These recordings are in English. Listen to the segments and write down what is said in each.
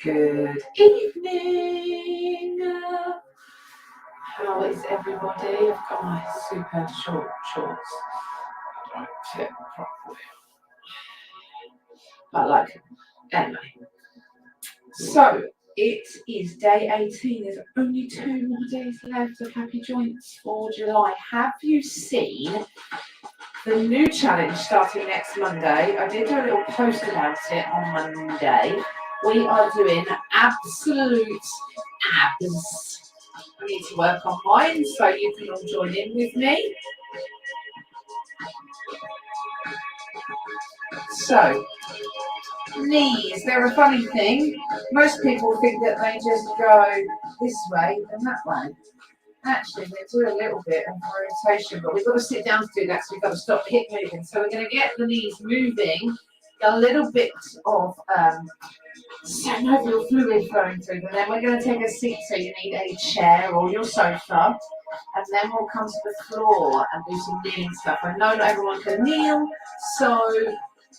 Good evening. How is everybody? I've got my super short shorts. I don't fit properly. But anyway. So it is day 18. There's only 2 more days left of Happy Joints for July. Have you seen the new challenge starting next Monday? I did do a little post about it on Monday. We are doing absolute abs. I need to work on mine, so you can all join in with me. So, knees, they're a funny thing. Most people think that they just go this way and that way. Actually, they do a little bit of rotation, but we've got to sit down to do that, so we've got to stop hip moving. So we're going to get the knees moving, a little bit of synovial fluid flowing through them. Then we're going to take a seat, so you need a chair or your sofa, and then we'll come to the floor and do some kneeling stuff. I know not everyone can kneel, so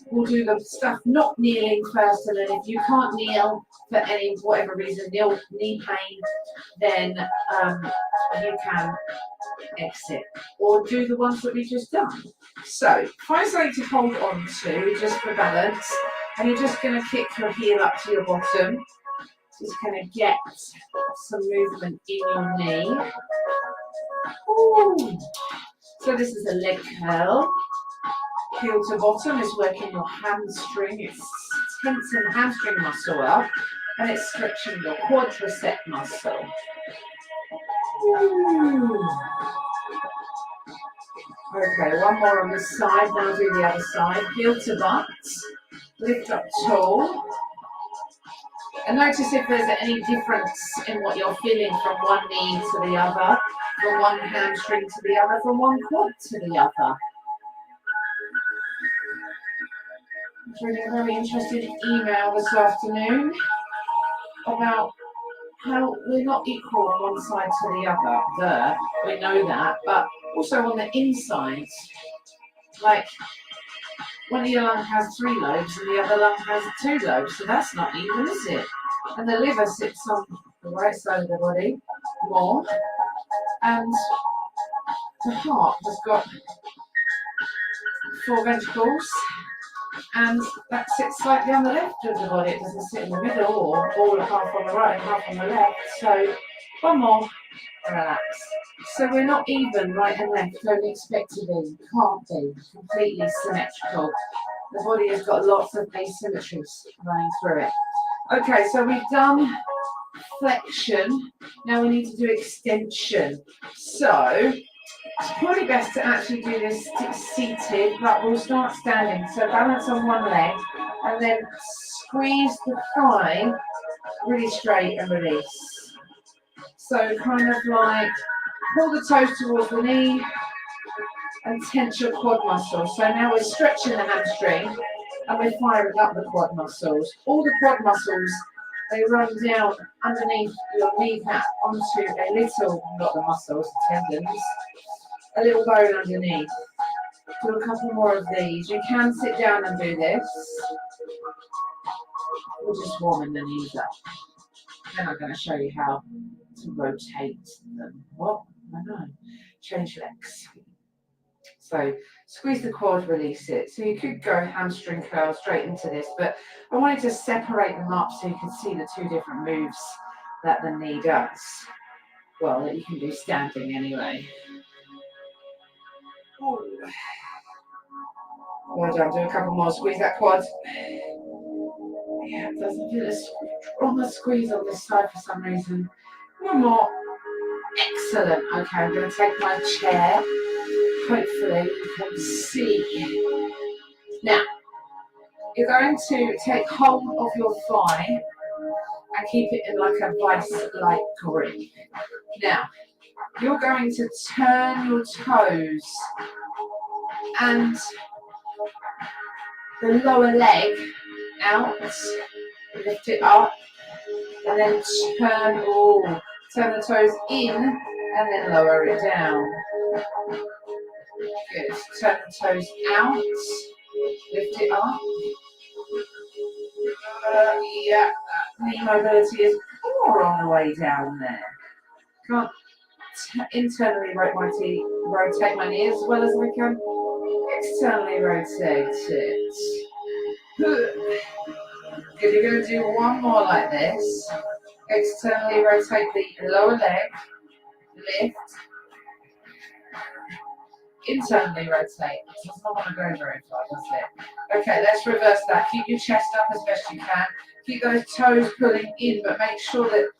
we'll do the stuff not kneeling first, and then if you can't kneel for whatever reason, knee pain, then you can exit or do the ones that we just done. So find something to hold on to just for balance, and you're just going to kick your heel up to your bottom. Just going to get some movement in your knee. Ooh. So this is a leg curl. Heel to bottom is working your hamstring. It's tensing the hamstring muscle up, and it's stretching your quadricep muscle. Ooh. Okay, one more on this side. Now do the other side. Heel to butt. Lift up tall. And notice if there's any difference in what you're feeling from one knee to the other, from one hamstring to the other, from one quad to the other. I'm reading a very interesting email this afternoon about how we're not equal on one side to the other. We know that, but also on the inside. Like, one of your lungs has 3 lobes and the other lung has 2 lobes, so that's not even, is it? And the liver sits on the right side of the body more, and the heart has got 4 ventricles, and that sits slightly on the left of the body. It doesn't sit in the middle, or all half on the right and half on the left. So one more, relax. So we're not even right and left. Don't expect to be. Can't be. Completely symmetrical. The body has got lots of asymmetries running through it. Okay, so we've done flexion. Now we need to do extension. So it's probably best to actually do this seated, but we'll start standing. So balance on one leg and then squeeze the thigh really straight and release. So kind of like pull the toes towards the knee and tense your quad muscles. So now we're stretching the hamstring and we're firing up the quad muscles. All the quad muscles, they run down underneath your kneecap onto a little, not the muscles, the tendons, a little bone underneath. Do a couple more of these. You can sit down and do this. We're just warming the knees up. Then I'm going to show you how to rotate them. What? I know. Change legs. So squeeze the quad, release it. So you could go hamstring curl straight into this, but I wanted to separate them up so you can see the 2 different moves that the knee does. Well, that you can do standing anyway. Well done. Do a couple more. Squeeze that quad. Yeah, it doesn't feel a strong squeeze on this side for some reason. One more. Excellent. Okay, I'm going to take my chair. Hopefully you can see. Now, you're going to take hold of your thigh and keep it in like a vice-like grip. Now, you're going to turn your toes and the lower leg out, lift it up, and then turn the toes in and then lower it down. Good. Turn the toes out. Lift it up. Yeah, knee mobility is more on the way down there. Can't internally rotate my knee as well as we can externally rotate it. Good. You're going to do one more like this. Externally rotate the lower leg. Lift. Internally rotate. It does not want to go very far, does it? Okay, let's reverse that. Keep your chest up as best you can. Keep those toes pulling in, but make sure that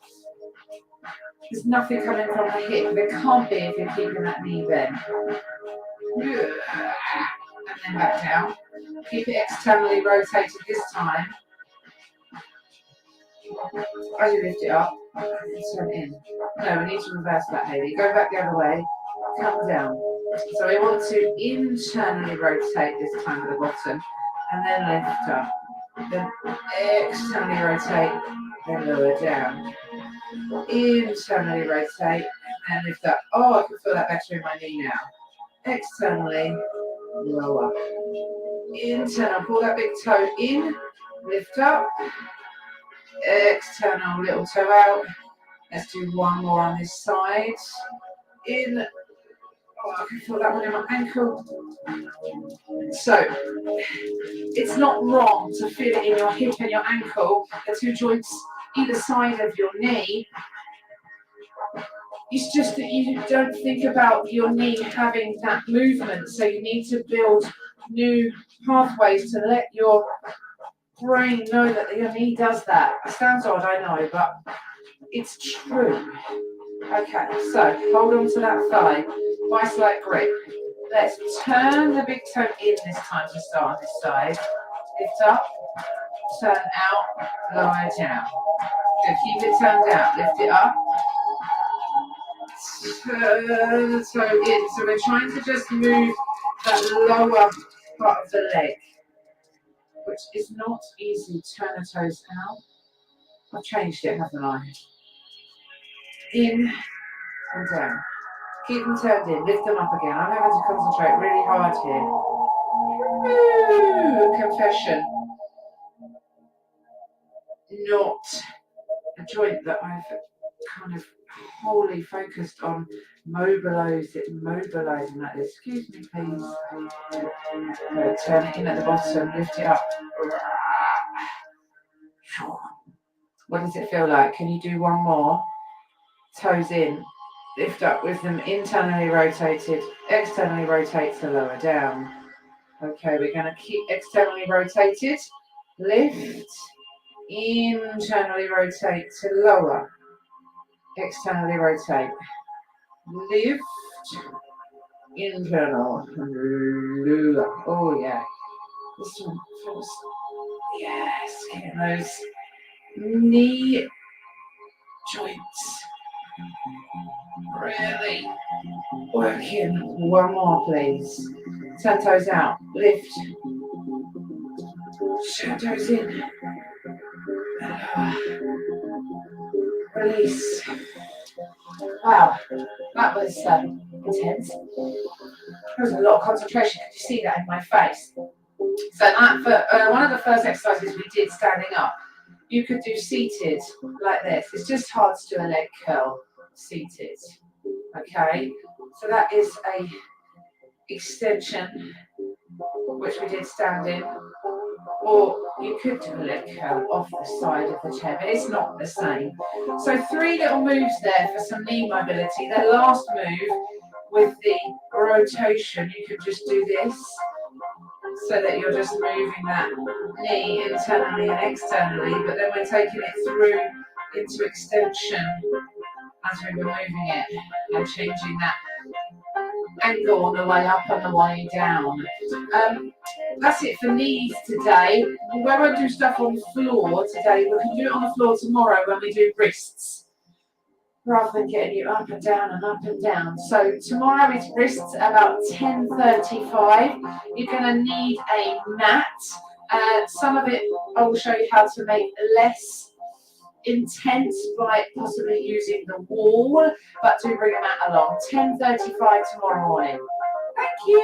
there's nothing coming from the hip. There can't be if you're keeping that knee bent. And then back down. Keep it externally rotated this time. As you lift it up, turn it in. No, we need to reverse that, Hayley. Go back the other way. Come down. So we want to internally rotate this time at the bottom, and then lift up. Then externally rotate, then lower down. Internally rotate, and lift up. Oh, I can feel that better in my knee now. Externally, lower. Internal, pull that big toe in, lift up. External, little toe out. Let's do one more on this side. In. Oh, I can feel that one in my ankle. So, it's not wrong to feel it in your hip and your ankle, the two joints either side of your knee. It's just that you don't think about your knee having that movement, so you need to build new pathways to let your brain know that your knee does that. It sounds odd, I know, but it's true. Okay, so hold on to that thigh. Vice like grip. Let's turn the big toe in this time to start on this side. Lift up, turn out, lower down. Good, keep it turned out. Lift it up. Turn the toe in. So we're trying to just move that lower part of the leg, which is not easy. Turn the toes out. I've changed it, haven't I? In and down. Keep them turned in, lift them up again. I'm having to concentrate really hard here. Ooh, confession. Not a joint that I've kind of wholly focused on mobilizing like this. Excuse me, please. Good. Turn it in at the bottom, lift it up. What does it feel like? Can you do one more? Toes in. Lift up with them internally rotated, externally rotate to lower down. Okay, we're going to keep externally rotated, lift, internally rotate to lower, externally rotate, lift, internal, lower. Oh yeah, this one feels, yes, getting those knee joints. Really working. One more, please. Turn toes out. Lift. Turn toes in. Release. Wow, that was intense. There was a lot of concentration. Could you see that in my face? So that for one of the first exercises we did standing up, you could do seated like this. It's just hard to do a leg curl seated. Okay, so that is a extension which we did standing, or you could do a leg curl off the side of the chair, but it's not the same. So 3 little moves there for some knee mobility. The last move with the rotation, you could just do this, so that you're just moving that knee internally and externally, but then we're taking it through into extension as we were moving it and changing that angle on the way up and the way down. That's it for knees today. We won't do stuff on the floor today. We can do it on the floor tomorrow when we do wrists, rather than getting you up and down and up and down. So tomorrow is wrists about 10:35. You're going to need a mat. Some of it I will show you how to make less intense by possibly using the wall, but do bring a mat along. 10:35 tomorrow morning. Thank you.